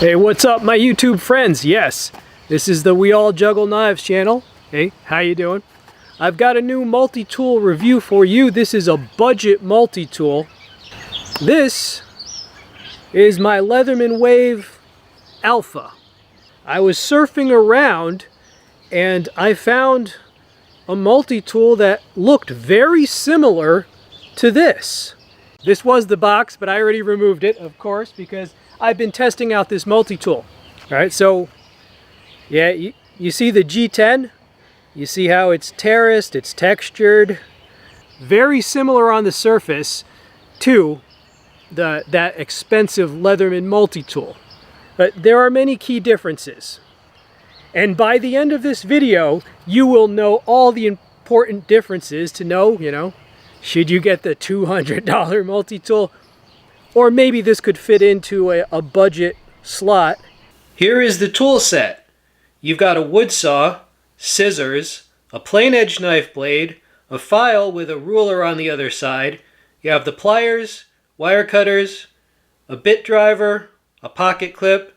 Hey, what's up my YouTube friends? Yes, this is the We All Juggle Knives channel. Hey, how you doing? I've got a new multi-tool review for you. This is a budget multi-tool. This is my Leatherman Wave Alpha. I was surfing around and I found a multi-tool that looked very similar to this. This was the box, but I already removed it, of course, because I've been testing out this multi-tool. All right, so yeah, you see the G10? You see how it's terraced, it's textured. Very similar on the surface to that expensive Leatherman multi-tool. But there are many key differences. And by the end of this video, you will know all the important differences to know, should you get the $200 multi-tool? Or maybe this could fit into a budget slot. Here is the tool set. You've got a wood saw, scissors, a plain edge knife blade, a file with a ruler on the other side. You have the pliers, wire cutters, a bit driver, a pocket clip.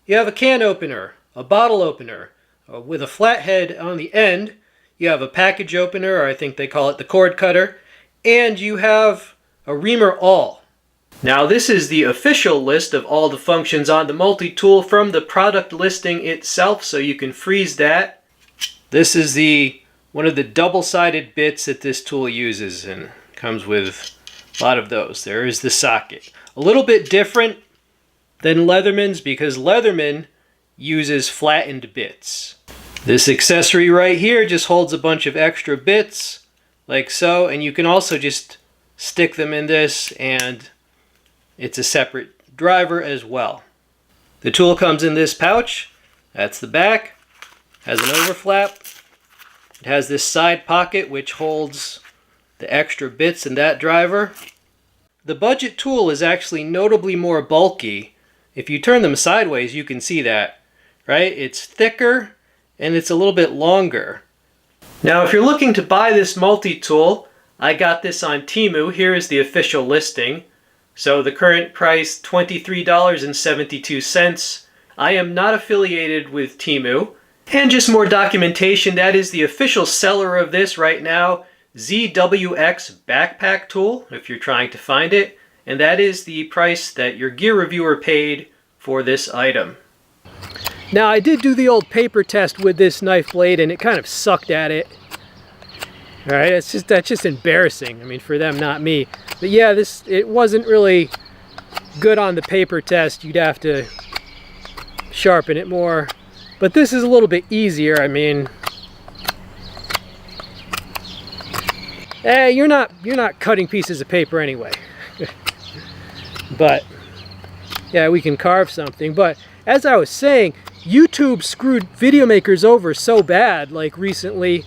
You have a can opener, a bottle opener with a flat head on the end. You have a package opener, or I think they call it the cord cutter. And you have a reamer awl. Now this is the official list of all the functions on the multi-tool from the product listing itself, so you can freeze that. This is one of the double-sided bits that this tool uses, and comes with a lot of those. There is the socket. A little bit different than Leatherman's because Leatherman uses flattened bits. This accessory right here just holds a bunch of extra bits, like so, and you can also just stick them in this, and it's a separate driver as well. The tool comes in this pouch. That's the back. Has an overflap. It has this side pocket which holds the extra bits in that driver. The budget tool is actually notably more bulky. If you turn them sideways, you can see that, right? It's thicker and it's a little bit longer. Now, if you're looking to buy this multi-tool, I got this on Temu. Here is the official listing. So the current price, $23.72. I am not affiliated with Temu. And just more documentation, that is the official seller of this right now, ZWX Backpack Tool, if you're trying to find it. And that is the price that your gear reviewer paid for this item. Now I did do the old paper test with this knife blade and it kind of sucked at it. All right, that's just embarrassing. I mean, for them, not me. But yeah, it wasn't really good on the paper test. You'd have to sharpen it more. But this is a little bit easier. I mean, you're not cutting pieces of paper anyway. But yeah, we can carve something. But as I was saying, YouTube screwed video makers over so bad, like recently.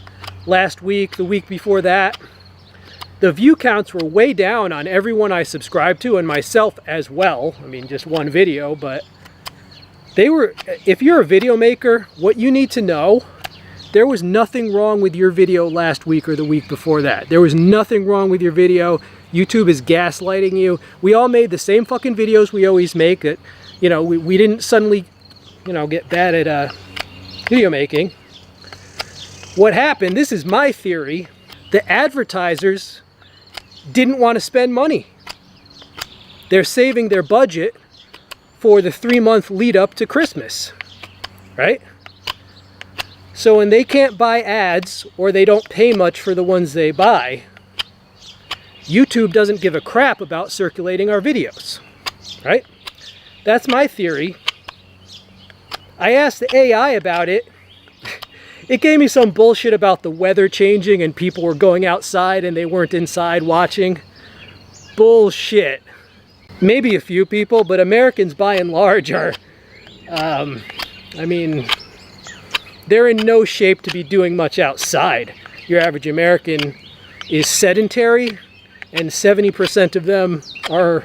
Last week, the week before that, the view counts were way down on everyone I subscribed to and myself as well. I mean, just one video, but they were, if you're a video maker, what you need to know, there was nothing wrong with your video last week or the week before that. There was nothing wrong with your video. YouTube is gaslighting you. We all made the same fucking videos we always make. That, we didn't suddenly, get bad at video making. What happened, this is my theory, the advertisers didn't want to spend money. They're saving their budget for the 3-month lead up to Christmas, right? So when they can't buy ads or they don't pay much for the ones they buy, YouTube doesn't give a crap about circulating our videos, right? That's my theory. I asked the AI about it. It gave me some bullshit about the weather changing and people were going outside and they weren't inside watching. Bullshit. Maybe a few people, but Americans by and large are, I mean, they're in no shape to be doing much outside. Your average American is sedentary and 70% of them are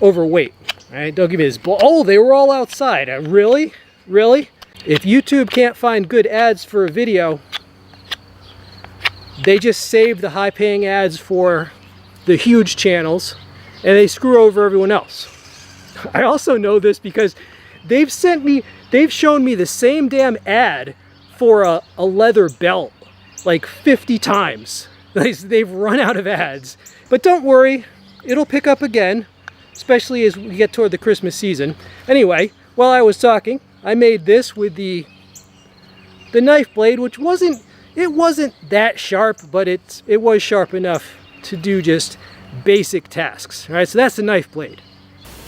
overweight. Right? Don't give me this oh, they were all outside. Really? Really? If YouTube can't find good ads for a video, they just save the high-paying ads for the huge channels, and they screw over everyone else. I also know this because they've shown me the same damn ad for a leather belt like 50 times. They've run out of ads. But don't worry, it'll pick up again, especially as we get toward the Christmas season. Anyway, while I was talking, I made this with the knife blade, which wasn't that sharp, but it was sharp enough to do just basic tasks. All right, so that's the knife blade.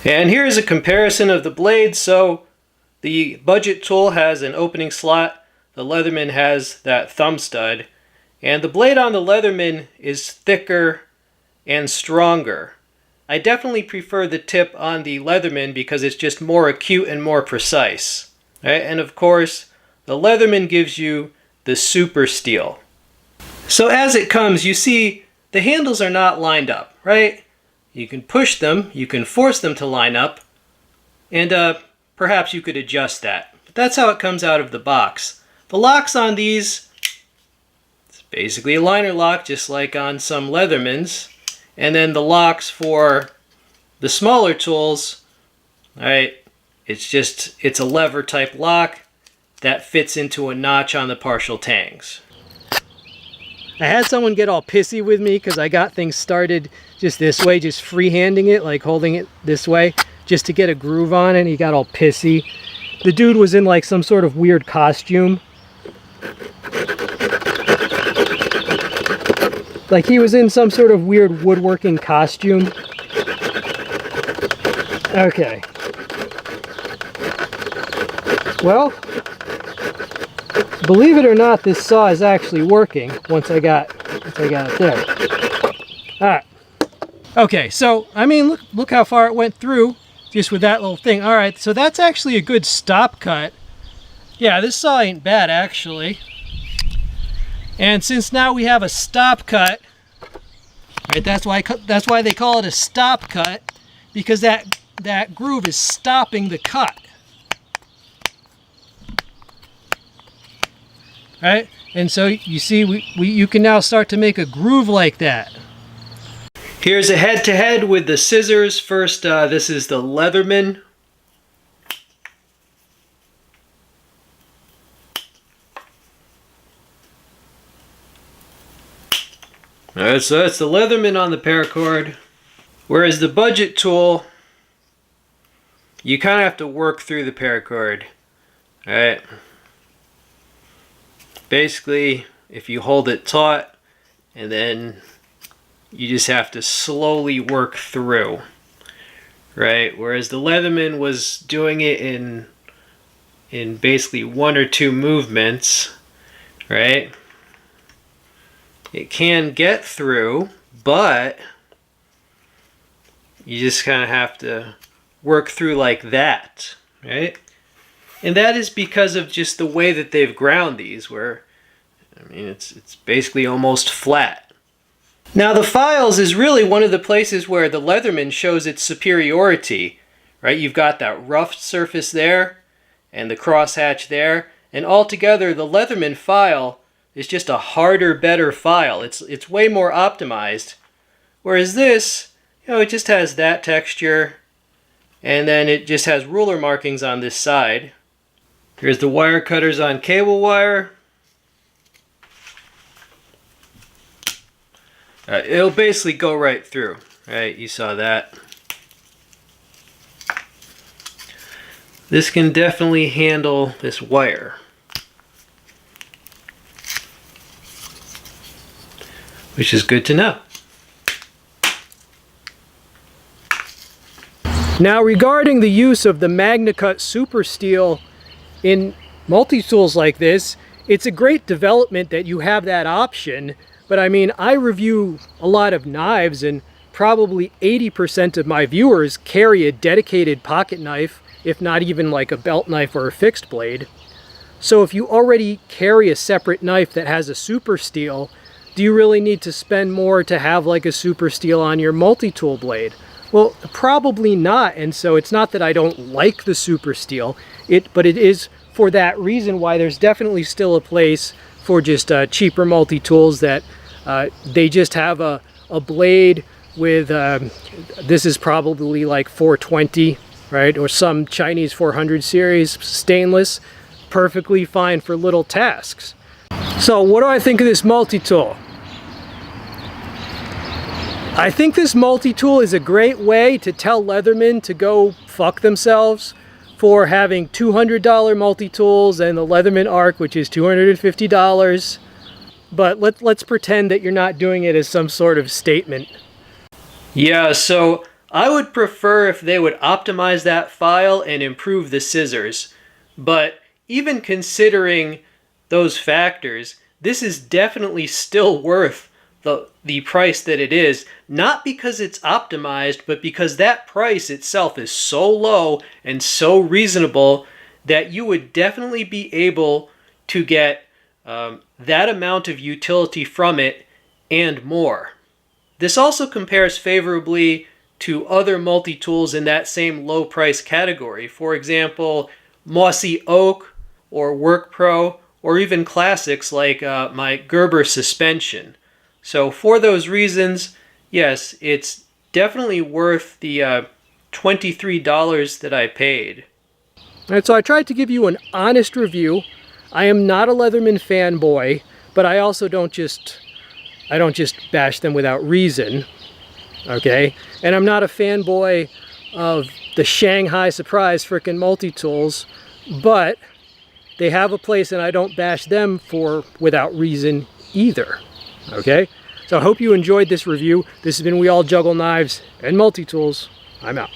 And here's a comparison of the blades. So the budget tool has an opening slot. The Leatherman has that thumb stud. And the blade on the Leatherman is thicker and stronger. I definitely prefer the tip on the Leatherman because it's just more acute and more precise. All right, and of course, the Leatherman gives you the super steel. So as it comes, you see the handles are not lined up, right? You can push them, you can force them to line up, and perhaps you could adjust that. But that's how it comes out of the box. The locks on these, it's basically a liner lock, just like on some Leathermans. And then the locks for the smaller tools, all right, it's a lever type lock that fits into a notch on the partial tangs. I had someone get all pissy with me because I got things started just this way, just freehanding it, like holding it this way, just to get a groove on it, and he got all pissy. The dude was in like some sort of weird costume. Like he was in some sort of weird woodworking costume. Okay. Well, believe it or not, this saw is actually working once I got it there. All right. Okay, so I mean, look how far it went through just with that little thing. All right, so that's actually a good stop cut. Yeah, this saw ain't bad actually. And since now we have a stop cut, right? That's why they call it a stop cut, because that groove is stopping the cut. Right? And so you see, you can now start to make a groove like that. Here's a head-to-head with the scissors. First, this is the Leatherman. Alright, so that's the Leatherman on the paracord. Whereas the budget tool, you kind of have to work through the paracord. Alright. Basically, if you hold it taut, and then you just have to slowly work through. Right? Whereas the Leatherman was doing it in basically one or two movements. Right? It can get through, but you just kind of have to work through like that, right? And that is because of just the way that they've ground these, where, I mean, it's basically almost flat. Now the files is really one of the places where the Leatherman shows its superiority, right? You've got that rough surface there, and the crosshatch there, and altogether the Leatherman file is just a harder, better file. It's way more optimized. Whereas this, you know, it just has that texture, and then it just has ruler markings on this side. Here's the wire cutters on cable wire. It'll basically go right through, right? You saw that. This can definitely handle this wire. Which is good to know. Now regarding the use of the MagnaCut Super Steel in multi-tools like this, it's a great development that you have that option, but I mean, I review a lot of knives and probably 80% of my viewers carry a dedicated pocket knife, if not even like a belt knife or a fixed blade. So if you already carry a separate knife that has a super steel, do you really need to spend more to have like a super steel on your multi-tool blade? Well, probably not. And so it's not that I don't like the super steel, but it is for that reason why there's definitely still a place for just cheaper multi-tools that they just have a blade with, this is probably like 420, right? Or some Chinese 400 series stainless, perfectly fine for little tasks. So what do I think of this multi-tool? I think this multi-tool is a great way to tell Leatherman to go fuck themselves for having $200 multi-tools and the Leatherman Arc, which is $250. But let's pretend that you're not doing it as some sort of statement. Yeah, so I would prefer if they would optimize that file and improve the scissors. But even considering those factors, this is definitely still worth the price that it is, not because it's optimized, but because that price itself is so low and so reasonable that you would definitely be able to get that amount of utility from it and more. This also compares favorably to other multi-tools in that same low price category. For example, Mossy Oak or Work Pro, or even classics like my Gerber suspension. So for those reasons, yes, it's definitely worth the $23 that I paid. All right, so I tried to give you an honest review. I am not a Leatherman fanboy, but I also don't just bash them without reason, okay? And I'm not a fanboy of the Shanghai Surprise frickin' multi-tools, but they have a place and I don't bash them for without reason either, okay? So I hope you enjoyed this review. This has been We All Juggle Knives and Multi-Tools. I'm out.